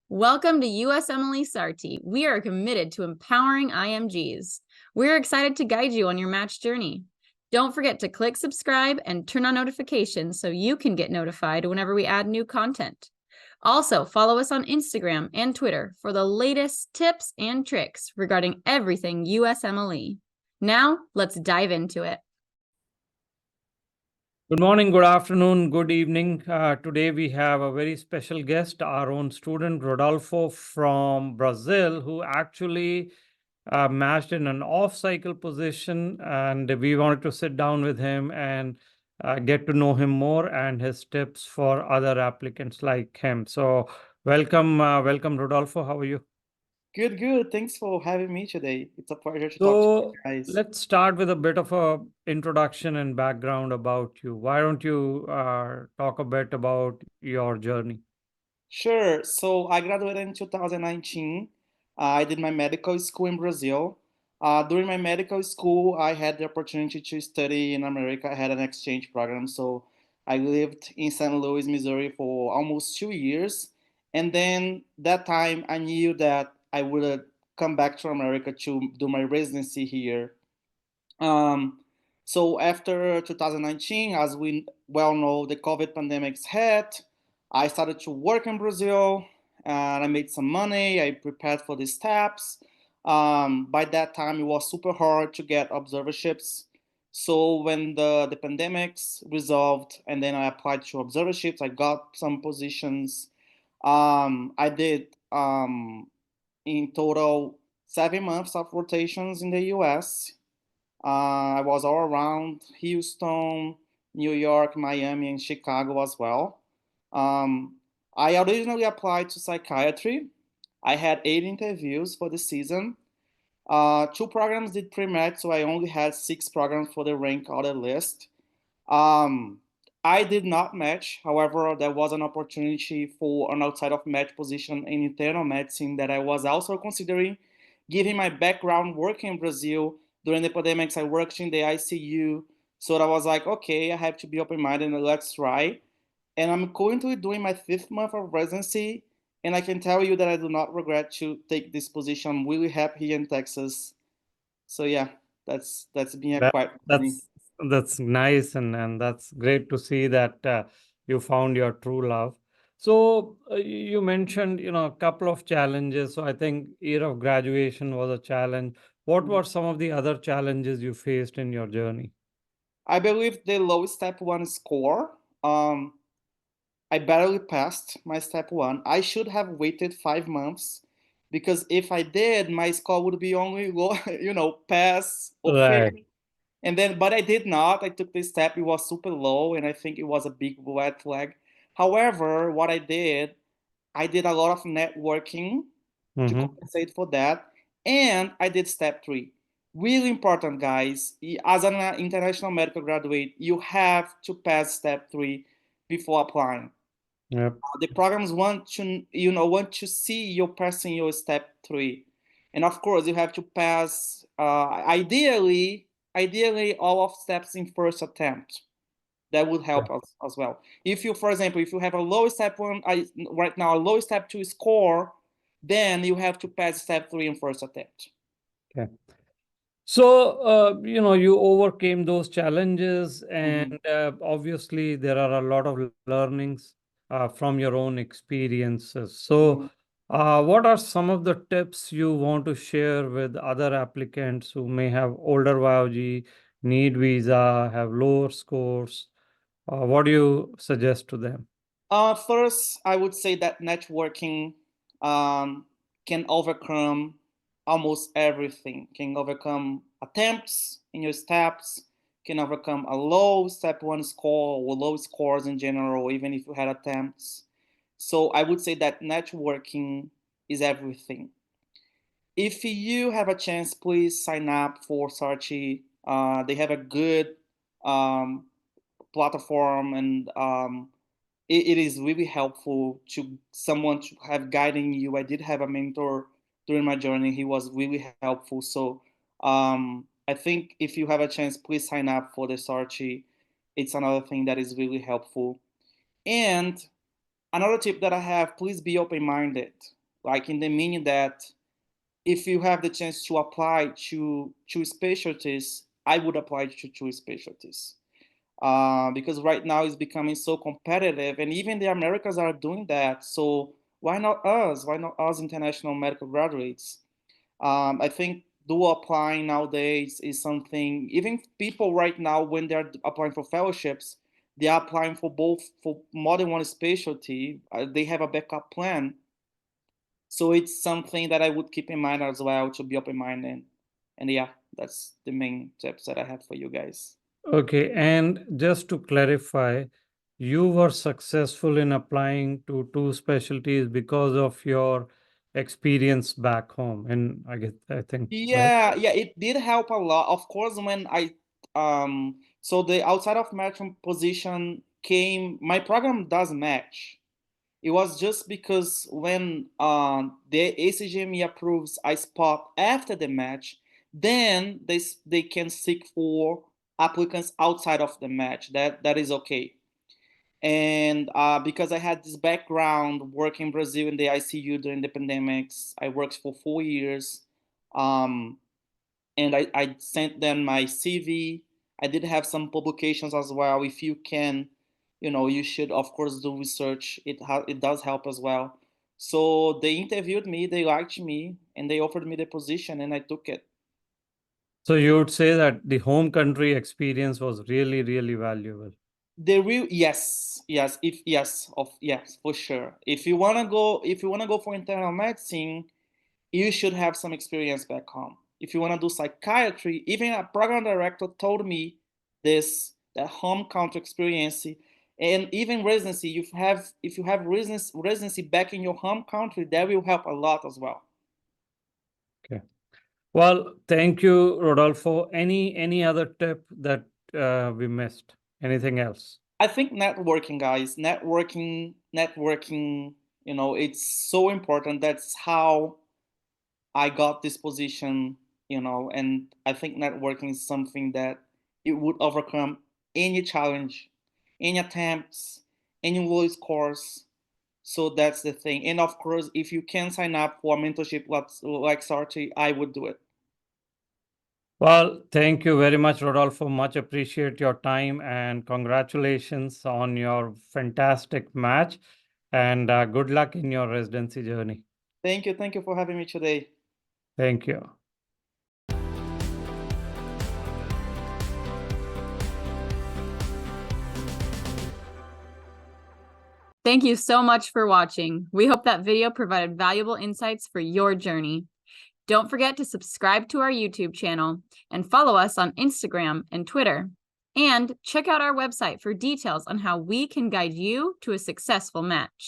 Welcome to USMLE SARTI. We are committed to empowering IMGs. We're excited to guide you on your match journey. Don't forget to click subscribe and turn on notifications so you can get notified whenever we add new content. Also, follow us on Instagram and Twitter for the latest tips and tricks regarding everything USMLE. Now, let's dive into it. Good morning, good afternoon, good evening. Today we have a very special guest, our own student Rodolfo from Brazil, who actually matched in an off-cycle position, and we wanted to sit down with him and get to know him more and his tips for other applicants like him. So welcome, Rodolfo. How are you? Good. Thanks for having me today. It's a pleasure to talk to you So guys. let's start with a bit of a introduction and background about you. Why don't you talk a bit about your journey? Sure. So I graduated in 2019. I did my medical school in Brazil. During my medical school, I had the opportunity to study in America. I had an exchange program. So I lived in St. Louis, Missouri for almost 2 years. And then that time I knew that I would come back to America to do my residency here. Um, so after 2019, as we well know, the COVID pandemic's hit. I started to work in Brazil and I made some money. I prepared for the steps. By that time, it was super hard to get observerships. So when the pandemics resolved and then I applied to observerships, I got some positions. I did in total 7 months of rotations in the US. I was all around Houston, New York, Miami, and Chicago as well. Um, I originally applied to psychiatry. I had 8 interviews for the season. Two programs did pre-med, so I only had 6 programs for the rank order list. I did not match. However, there was an opportunity for an outside of match position in internal medicine that I was also considering. Given my background working in Brazil during the pandemics, I worked in the ICU. So I was like, okay, I have to be open-minded and let's try. And I'm currently doing my 5th month of residency. And I can tell you that I do not regret to take this position. I'm really happy here in Texas. So yeah, that's been a That, quite journey. that's nice, and that's great to see that you found your true love. So you mentioned, a couple of challenges. So I think year of graduation was a challenge. What were some of the other challenges you faced in your journey? I believe the low step one score. I barely passed my step one. I should have waited 5 months because if I did, my score would be only low, pass or fail. Right. And then, but I did not. I took this step. It was super low, and I think it was a big red flag. However, what I did a lot of networking to Mm-hmm. compensate for that. And I did step three. Really important, guys. As an international medical graduate, you have to pass step three before applying. Yep. The programs want to see you passing your step three, and of course you have to pass. Ideally, all of steps in first attempt. That would help us as well. If you, for example, if you have a low step one, right now a low step two score, then you have to pass step three in first attempt. Okay. So, you overcame those challenges, Mhm. and obviously, there are a lot of learnings from your own experiences. So, Mhm. what are some of the tips you want to share with other applicants who may have older YOG, need visa, have lower scores? What do you suggest to them? First, I would say that networking um, can overcome almost everything. Can overcome attempts in your steps, can overcome a low step one score or low scores in general, even if you had attempts. So I would say that networking is everything. If you have a chance, please sign up for Sarchi. They have a good um, platform and it is really helpful to someone to have guiding you. I did have a mentor during my journey. He was really helpful. So I think if you have a chance, please sign up for the Sarchi. It's another thing that is really helpful. And another tip that I have, please be open-minded. like in the meaning that if you have the chance to apply to specialties, I would apply to specialties. Because right now it's becoming so competitive, and even the Americans are doing that. So why not us? Why not us international medical graduates? I think dual applying nowadays is something, even people right now, when they're applying for fellowships, they are applying for more than one specialty. They have a backup plan. So it's something that I would keep in mind as well, to be open-minded. And yeah, that's the main tips that I have for you guys. Okay, and just to clarify, you were successful in applying to 2 specialties because of your experience back home, and I think, right? Yeah, it did help a lot. Of course, when so the outside of matching position came, my program does match. It was just because when the ACGME approves a spot after the match, then they can seek for applicants outside of the match. That is okay. And because I had this background working in Brazil in the ICU during the pandemics, I worked for 4 years. And I sent them my CV. I did have some publications as well. If you can, you should of course do research. It does help as well. So they interviewed me, they liked me, and they offered me the position, and I took it. So you would say that the home country experience was really, really valuable. Yes, for sure. If you wanna go for internal medicine, you should have some experience back home. If you want to do psychiatry, even a program director told me this, that home country experience, and even residency, if you have residency back in your home country, that will help a lot as well. Okay. Well, thank you, Rodolfo. Any other tip that we missed? Anything else? I think networking, guys, networking, it's so important. That's how I got this position, and I think networking is something that it would overcome any challenge, any attempts, any low scores. So that's the thing. And of course, if you can sign up for a mentorship like Sarti, I would do it. Well, thank you very much, Rodolfo. Much appreciate your time, and congratulations on your fantastic match, and good luck in your residency journey. Thank you for having me today. Thank you. Thank you so much for watching. We hope that video provided valuable insights for your journey. Don't forget to subscribe to our YouTube channel and follow us on Instagram and Twitter. And check out our website for details on how we can guide you to a successful match.